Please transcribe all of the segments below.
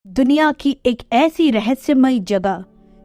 दुनिया की एक ऐसी रहस्यमयी जगह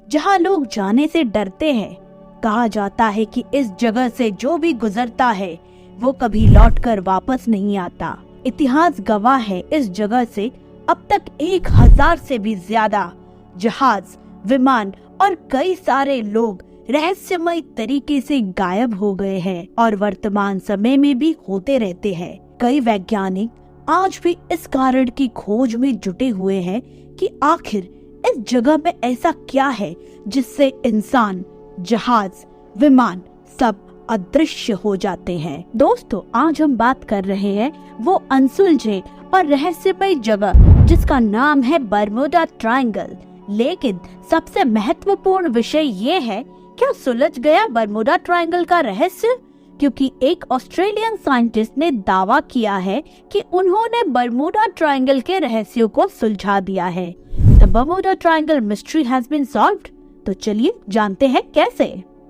जहां लोग जाने से डरते हैं। कहा जाता है कि इस जगह से जो भी गुजरता है वो कभी लौटकर वापस नहीं आता। इतिहास गवाह है इस जगह से अब तक 1000 से भी ज्यादा जहाज, विमान और कई सारे लोग रहस्यमय तरीके से गायब हो गए हैं और वर्तमान समय में भी होते रहते हैं। कई वैज्ञानिक आज भी इस कारण की खोज में जुटे हुए हैं कि आखिर इस जगह में ऐसा क्या है जिससे इंसान, जहाज, विमान सब अदृश्य हो जाते हैं। दोस्तों, आज हम बात कर रहे हैं वो अनसुलझे और रहस्यमय जगह जिसका नाम है बरमूडा ट्रायंगल। लेकिन सबसे महत्वपूर्ण विषय ये है, क्या सुलझ गया बरमूडा ट्रायंगल का रहस्य? क्योंकि एक ऑस्ट्रेलियन साइंटिस्ट ने दावा किया है कि उन्होंने बरमूडा ट्रायंगल के रहस्यों को सुलझा दिया है। The Bermuda triangle mystery has been solved. तो चलिए जानते हैं कैसे।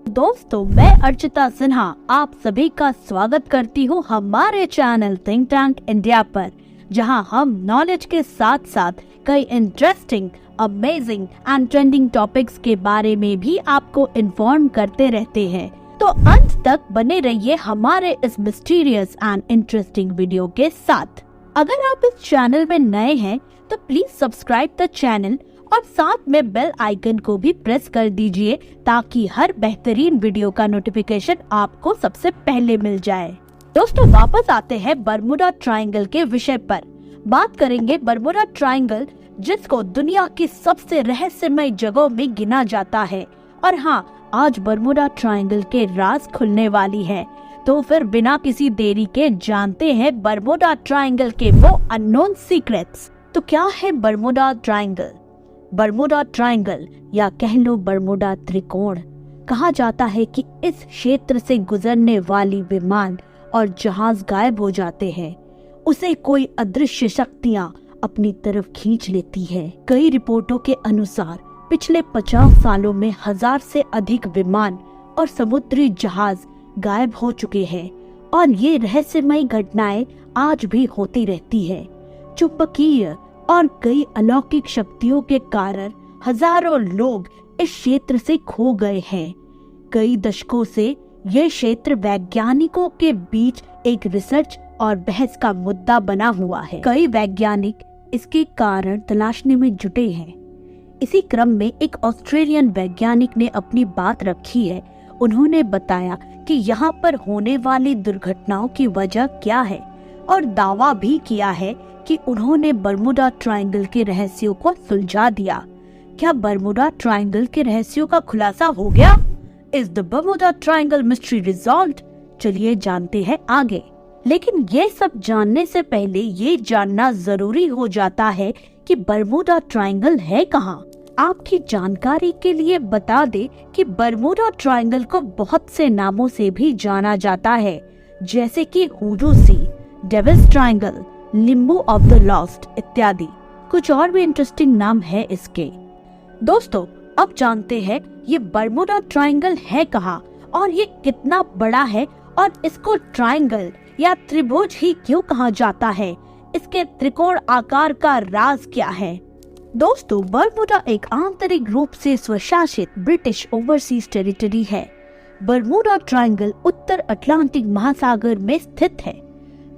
दोस्तों, मैं अर्चिता सिन्हा आप सभी का स्वागत करती हूँ हमारे चैनल थिंक टैंक इंडिया पर, जहाँ हम नॉलेज के साथ साथ कई interesting, amazing and trending topics के बारे में भी आपको इन्फॉर्म करते रहते हैं। तो अंत तक बने रहिए हमारे इस मिस्टीरियस एंड इंटरेस्टिंग वीडियो के साथ। अगर आप इस चैनल में नए हैं तो प्लीज सब्सक्राइब द चैनल और साथ में बेल आइकन को भी प्रेस कर दीजिए ताकि हर बेहतरीन वीडियो का नोटिफिकेशन आपको सबसे पहले मिल जाए। दोस्तों, वापस आते हैं बरमूडा ट्रायंगल के विषय पर। बात करेंगे बरमूडा ट्रायंगल, जिसको दुनिया की सबसे रहस्यमय जगहों में गिना जाता है। और हाँ, आज बरमूडा ट्रायंगल के राज खुलने वाली है। तो फिर बिना किसी देरी के जानते हैं बरमूडा ट्रायंगल के वो अननोन सीक्रेट्स। तो क्या है बरमूडा ट्रायंगल? बरमूडा ट्रायंगल या कह लो बरमूडा त्रिकोण, कहा जाता है कि इस क्षेत्र से गुजरने वाली विमान और जहाज गायब हो जाते हैं। उसे कोई अदृश्य शक्तियां अपनी तरफ खींच लेती है। कई रिपोर्टों के अनुसार पिछले 50 सालों में 1000 से अधिक विमान और समुद्री जहाज गायब हो चुके हैं और ये रहस्यमय घटनाएं आज भी होती रहती है। चुंबकीय और कई अलौकिक शक्तियों के कारण हजारों लोग इस क्षेत्र से खो गए हैं। कई दशकों से ये क्षेत्र वैज्ञानिकों के बीच एक रिसर्च और बहस का मुद्दा बना हुआ है। कई वैज्ञानिक इसके कारण तलाशने में जुटे हैं। इसी क्रम में एक ऑस्ट्रेलियन वैज्ञानिक ने अपनी बात रखी है। उन्होंने बताया कि यहाँ पर होने वाली दुर्घटनाओं की वजह क्या है और दावा भी किया है कि उन्होंने बरमूडा ट्रायंगल के रहस्यों को सुलझा दिया। क्या बरमूडा ट्रायंगल के रहस्यों का खुलासा हो गया? Is the Bermuda triangle mystery resolved? चलिए जानते हैं आगे। लेकिन ये सब जानने से पहले ये जानना जरूरी हो जाता है कि बरमूडा ट्रायंगल है कहाँ। आपकी जानकारी के लिए बता दे कि बरमूडा ट्रायंगल को बहुत से नामों से भी जाना जाता है, जैसे कि Hoodoo Sea, Devil's Triangle, Limbo of the Lost इत्यादि। कुछ और भी इंटरेस्टिंग नाम है इसके। दोस्तों, अब जानते हैं ये बरमूडा ट्रायंगल है कहाँ और ये कितना बड़ा है और इसको ट्रायंगल या त्रिभुज ही क्यों कहा जाता है। इसके त्रिकोण आकार का राज क्या है? दोस्तों, बरमूडा एक आंतरिक रूप से स्वशासित ब्रिटिश ओवरसीज टेरिटरी है। बरमूडा ट्रायंगल उत्तर अटलांटिक महासागर में स्थित है।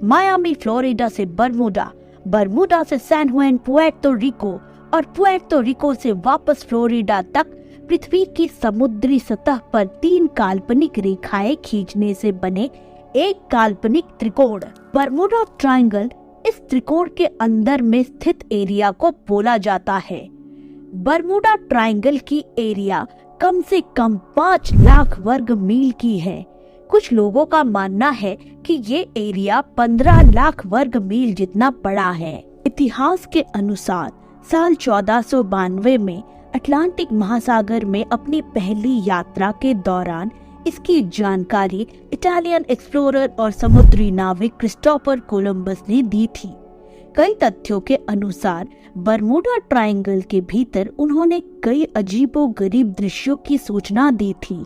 मायामी फ्लोरिडा से बरमूडा, बरमूडा से सैन हुआन पुएर्तो रिको और पुएर्तो रिको से वापस फ्लोरिडा तक पृथ्वी की समुद्री सतह पर 3 काल्पनिक रेखाएं खींचने से बने एक काल्पनिक त्रिकोण बरमूडा ट्रायंगल। इस त्रिकोण के अंदर में स्थित एरिया को बोला जाता है। बरमूडा ट्रायंगल की एरिया कम से कम 5 लाख वर्ग मील की है। कुछ लोगों का मानना है कि ये एरिया 15 लाख वर्ग मील जितना बड़ा है। इतिहास के अनुसार साल 1492 में अटलांटिक महासागर में अपनी पहली यात्रा के दौरान इसकी जानकारी इटालियन एक्सप्लोरर और समुद्री नाविक क्रिस्टोफर कोलंबस ने दी थी। कई तथ्यों के अनुसार बरमूडा ट्रायंगल के भीतर उन्होंने कई अजीबोगरीब दृश्यों की सूचना दी थी।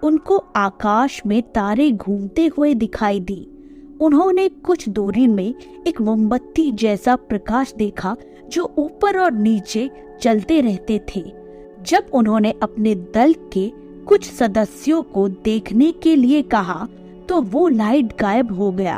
उनको आकाश में तारे घूमते हुए दिखाई दी। उन्होंने कुछ दूरी में एक मोमबत्ती जैसा प्रकाश देखा जो ऊपर और नीचे चलते रहते थे। जब उन्होंने अपने दल के कुछ सदस्यों को देखने के लिए कहा तो वो लाइट गायब हो गया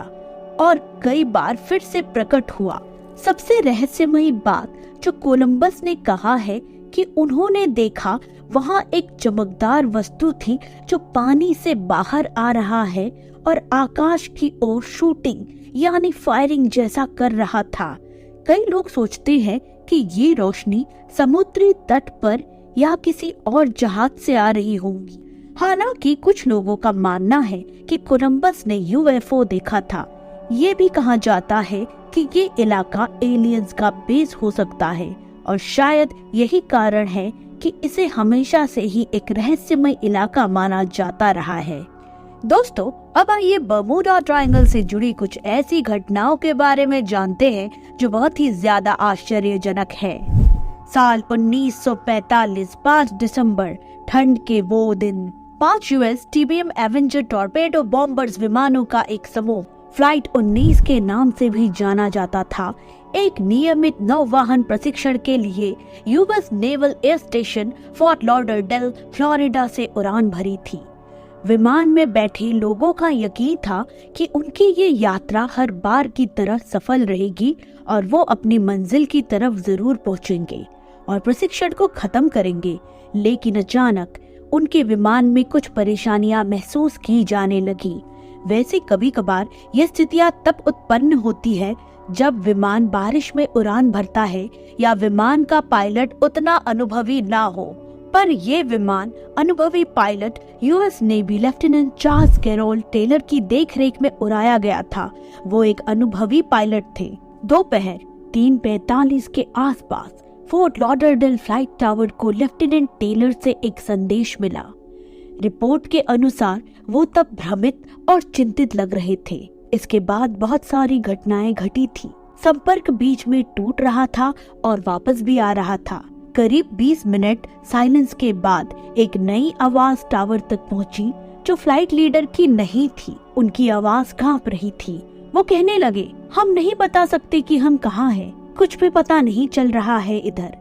और कई बार फिर से प्रकट हुआ। सबसे रहस्यमयी बात जो कोलंबस ने कहा है कि उन्होंने देखा वहां एक चमकदार वस्तु थी जो पानी से बाहर आ रहा है और आकाश की ओर शूटिंग यानी फायरिंग जैसा कर रहा था। कई लोग सोचते हैं कि ये रोशनी समुद्री तट पर या किसी और जहाज से आ रही होगी। हालांकि कुछ लोगों का मानना है कि कोलंबस ने यूएफओ देखा था। ये भी कहा जाता है कि ये इलाका एलियंस का बेस हो सकता है और शायद यही कारण है कि इसे हमेशा से ही एक रहस्यमय इलाका माना जाता रहा है। दोस्तों, अब आइए बर्मुडा ट्रायंगल से जुड़ी कुछ ऐसी घटनाओं के बारे में जानते हैं जो बहुत ही ज्यादा आश्चर्यजनक है। साल 1945 5 दिसंबर, ठंड के वो दिन 5 US TBM Avenger torpedo bombers विमानों का एक समूह फ्लाइट 19 के नाम से भी जाना जाता था, एक नियमित नौवाहन प्रशिक्षण के लिए US naval air station fort Lauderdale Florida से उड़ान भरी थी। विमान में बैठे लोगों का यकीन था कि उनकी ये यात्रा हर बार की तरह सफल रहेगी और वो अपनी मंजिल की तरफ जरूर पहुंचेंगे और प्रशिक्षण को खत्म करेंगे। लेकिन अचानक उनके विमान में कुछ परेशानियां महसूस की जाने लगी। वैसे कभी कभार ये स्थितियां तब उत्पन्न होती है जब विमान बारिश में उड़ान भरता है या विमान का पायलट उतना अनुभवी ना हो। पर ये विमान अनुभवी pilot US navy lieutenant Charles Carroll Taylor की देखरेख में उड़ाया गया था। वो एक अनुभवी पायलट थे। दोपहर 3:45 के आसपास फोर्ट लॉडरडेल फ्लाइट टावर को लेफ्टिनेंट टेलर से एक संदेश मिला। रिपोर्ट के अनुसार वो तब भ्रमित और चिंतित लग रहे थे। इसके बाद बहुत सारी घटनाएं घटी थी। संपर्क बीच में टूट रहा था और वापस भी आ रहा था। करीब 20 मिनट साइलेंस के बाद एक नई आवाज टावर तक पहुंची जो फ्लाइट लीडर की नहीं थी। उनकी आवाज कांप रही थी। वो कहने लगे, हम नहीं बता सकते कि हम कहाँ हैं। कुछ भी पता नहीं चल रहा है इधर।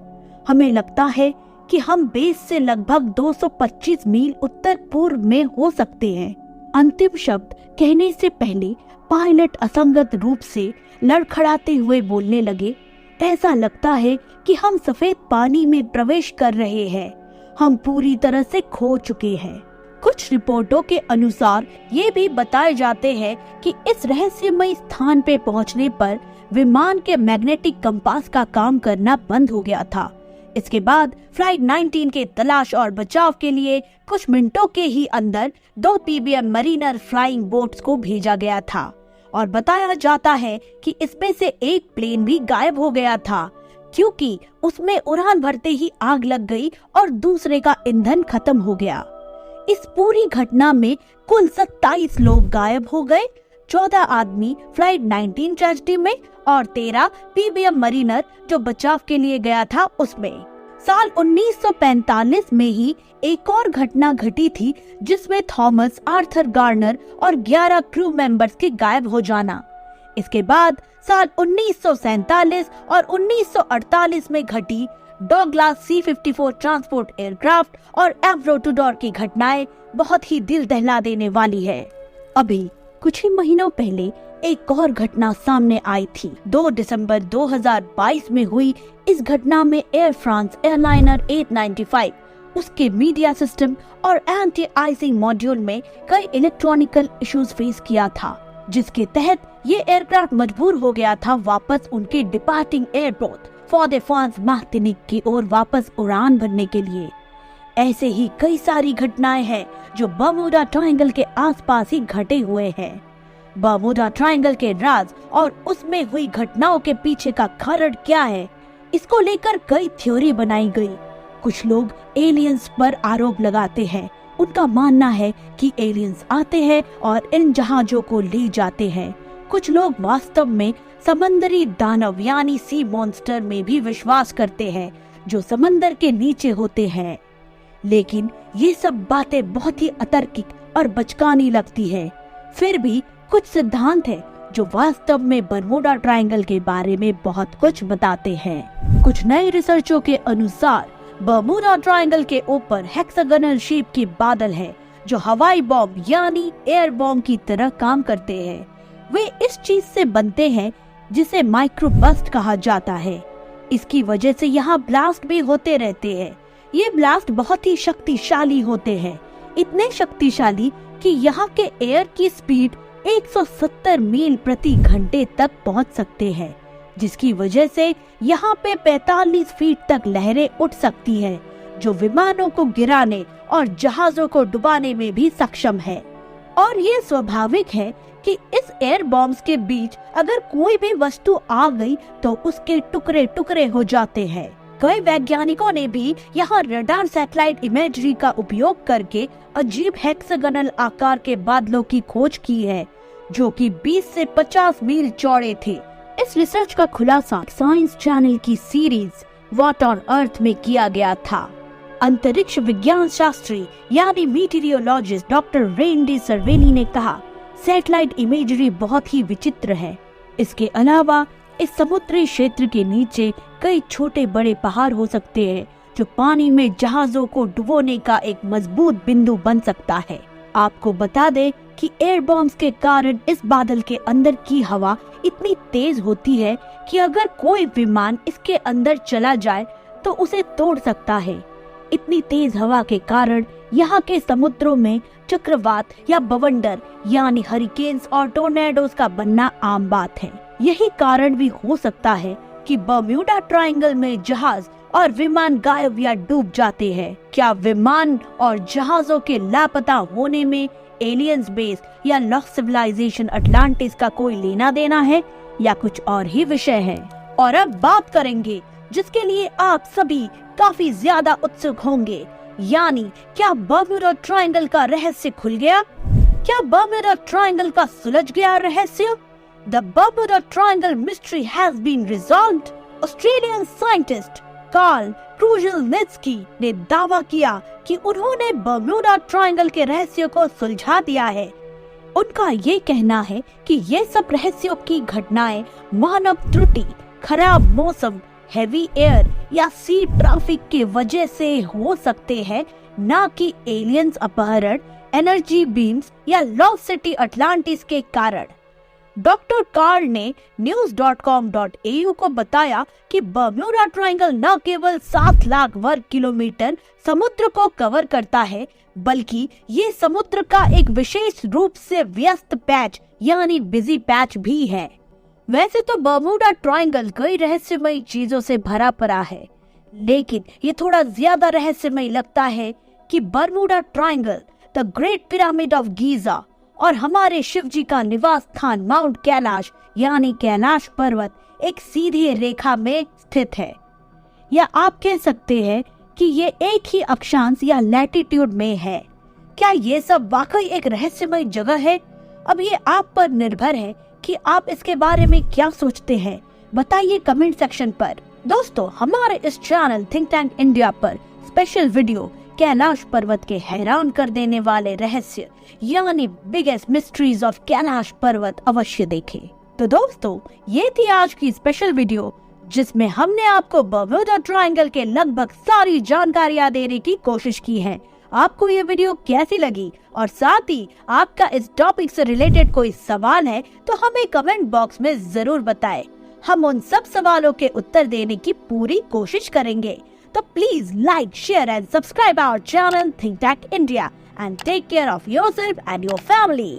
हमें लगता है कि हम बेस से लगभग 225 मील उत्तर पूर्व में हो सकते हैं। अंतिम शब्द कहने से पहले पायलट असंगत रूप से लड़खड़ाते हुए बोलने लगे, ऐसा लगता है कि हम सफेद पानी में प्रवेश कर रहे हैं। हम पूरी तरह से खो चुके हैं। कुछ रिपोर्टों के अनुसार ये भी बताए जाते हैं कि इस रहस्यमय स्थान पे पहुंचने पर विमान के मैग्नेटिक कंपास का काम करना बंद हो गया था। इसके बाद फ्लाइट 19 के तलाश और बचाव के लिए कुछ मिनटों के ही अंदर 2 PBM मरीनर फ्लाइंग बोट्स को भेजा गया था और बताया जाता है कि इसमें से एक प्लेन भी गायब हो गया था क्योंकि उसमें उड़ान भरते ही आग लग गई और दूसरे का ईंधन खत्म हो गया। इस पूरी घटना में कुल 27 लोग गायब हो गए, 14 आदमी फ्लाइट 19 ट्रेजेडी में और 13 PBM मरीनर जो बचाव के लिए गया था उसमें। साल 1945 में ही एक और घटना घटी थी जिसमें थॉमस आर्थर गार्नर और 11 क्रू मेंबर्स के गायब हो जाना। इसके बाद साल 1947 और 1948 में घटी डॉगलास C-54 ट्रांसपोर्ट एयरक्राफ्ट और एवरो टूडोर की घटनाएं बहुत ही दिल दहला देने वाली है। अभी कुछ ही महीनों पहले एक और घटना सामने आई थी। 2 दिसंबर 2022 में हुई इस घटना में एयर फ्रांस एयरलाइनर 895 उसके मीडिया सिस्टम और एंटी आइसिंग मॉड्यूल में कई इलेक्ट्रॉनिकल इश्यूज फेस किया था, जिसके तहत ये एयरक्राफ्ट मजबूर हो गया था वापस उनके departing airport for the France Martinique की ओर वापस उड़ान भरने के लिए। ऐसे ही कई सारी घटनाएं हैं जो बर्मुडा ट्रायंगल के आसपास ही घटे हुए हैं। बर्मुडा ट्रायंगल के राज और उसमें हुई घटनाओं के पीछे का कारण क्या है, इसको लेकर कई थ्योरी बनाई गई। कुछ लोग एलियंस पर आरोप लगाते हैं। उनका मानना है कि एलियंस आते हैं और इन जहाजों को ले जाते हैं। कुछ लोग वास्तव में समंदरी दानव यानी सी मॉन्स्टर में भी विश्वास करते हैं जो समंदर के नीचे होते हैं। लेकिन ये सब बातें बहुत ही अतार्किक और बचकानी लगती है। फिर भी कुछ सिद्धांत है जो वास्तव में बरमूडा ट्रायंगल के बारे में बहुत कुछ बताते हैं। कुछ नए रिसर्चों के अनुसार बरमूडा ट्रायंगल के ऊपर हेक्सागोनल शेप के बादल है जो हवाई बॉम्ब यानी एयर बॉम्ब की तरह काम करते हैं। वे इस चीज से बनते हैं जिसे माइक्रोबस्ट कहा जाता है। इसकी वजह से यहाँ ब्लास्ट भी होते रहते हैं। ये ब्लास्ट बहुत ही शक्तिशाली होते हैं, इतने शक्तिशाली कि यहाँ के एयर की स्पीड 170 मील प्रति घंटे तक पहुँच सकते हैं, जिसकी वजह से यहाँ पे 45 फीट तक लहरें उठ सकती हैं, जो विमानों को गिराने और जहाजों को डुबाने में भी सक्षम है। और ये स्वाभाविक है कि इस एयर बॉम्ब्स के बीच अगर कोई भी वस्तु आ गई तो उसके टुकड़े टुकड़े हो जाते हैं। कई वैज्ञानिकों ने भी यहाँ रडार सैटेलाइट इमेजरी का उपयोग करके अजीब हेक्सागोनल आकार के बादलों की खोज की है, जो कि 20 से 50 मील चौड़े थे। इस रिसर्च का खुलासा साइंस चैनल की सीरीज व्हाट ऑन अर्थ में किया गया था। अंतरिक्ष विज्ञान शास्त्री यानी मीटीरियोलॉजिस्ट डॉक्टर रेंडी सर्वेनी ने कहा, सैटेलाइट इमेजरी बहुत ही विचित्र है। इसके अलावा इस समुद्री क्षेत्र के नीचे कई छोटे बड़े पहाड़ हो सकते हैं जो पानी में जहाजों को डुबोने का एक मजबूत बिंदु बन सकता है। आपको बता दें कि एयर बॉम्ब्स के कारण इस बादल के अंदर की हवा इतनी तेज होती है कि अगर कोई विमान इसके अंदर चला जाए तो उसे तोड़ सकता है। इतनी तेज हवा के कारण यहाँ के समुद्रों में चक्रवात या बवंडर यानी हरिकेन्स और टोर्नेडोज का बनना आम बात है। यही कारण भी हो सकता है कि बरमूडा ट्रायंगल में जहाज और विमान गायब या डूब जाते हैं। क्या विमान और जहाजों के लापता होने में एलियंस बेस या लॉस्ट सिविलाइजेशन अटलांटिस का कोई लेना देना है या कुछ और ही विषय है? और अब बात करेंगे जिसके लिए आप सभी काफी ज्यादा उत्सुक होंगे, यानी क्या बरमूडा ट्रायंगल का रहस्य खुल गया? क्या बरमूडा ट्रायंगल का सुलझ गया रहस्य? The Bermuda Triangle mystery has been resolved. Australian scientist Karl Kruszelnicki ने दावा किया कि उन्होंने बरमूडा ट्रायंगल के रहस्य को सुलझा दिया है। उनका ये कहना है कि ये सब रहस्यों की घटनाएं मानव त्रुटि, खराब मौसम, हेवी एयर या सी ट्रैफिक की वजह से हो सकते हैं, न कि एलियंस अपहरण, एनर्जी बीम्स या लॉस्ट सिटी अटलांटिस के कारण। डॉक्टर कार्ल ने news.com.au को बताया कि बरमूडा ट्रायंगल न केवल 7 लाख वर्ग किलोमीटर समुद्र को कवर करता है, बल्कि ये समुद्र का एक विशेष रूप से व्यस्त पैच यानी बिजी पैच भी है। वैसे तो बरमूडा ट्रायंगल कई रहस्यमयी चीजों से भरा पड़ा है, लेकिन ये थोड़ा ज्यादा रहस्यमयी लगता है कि Bermuda triangle, the great pyramid of Giza और हमारे शिव जी का निवास स्थान माउंट कैलाश यानी कैलाश पर्वत एक सीधी रेखा में स्थित है, या आप कह सकते हैं कि ये एक ही अक्षांश या लैटिट्यूड में है। क्या ये सब वाकई एक रहस्यमय जगह है? अब ये आप पर निर्भर है कि आप इसके बारे में क्या सोचते हैं। बताइए कमेंट सेक्शन पर। दोस्तों, हमारे इस चैनल थिंक टैंक इंडिया पर स्पेशल वीडियो कैलाश पर्वत के हैरान कर देने वाले रहस्य यानी बिगेस्ट मिस्ट्रीज ऑफ कैलाश पर्वत अवश्य देखें। तो दोस्तों, ये थी आज की स्पेशल वीडियो जिसमें हमने आपको बरमूडा ट्रायंगल के लगभग सारी जानकारियां देने की कोशिश की है। आपको ये वीडियो कैसी लगी और साथ ही आपका इस टॉपिक से रिलेटेड कोई सवाल है तो हमें कमेंट बॉक्स में जरूर बताएं। हम उन सब सवालों के उत्तर देने की पूरी कोशिश करेंगे। तो please like, share and subscribe our channel Think Tank India and take care of yourself and your family.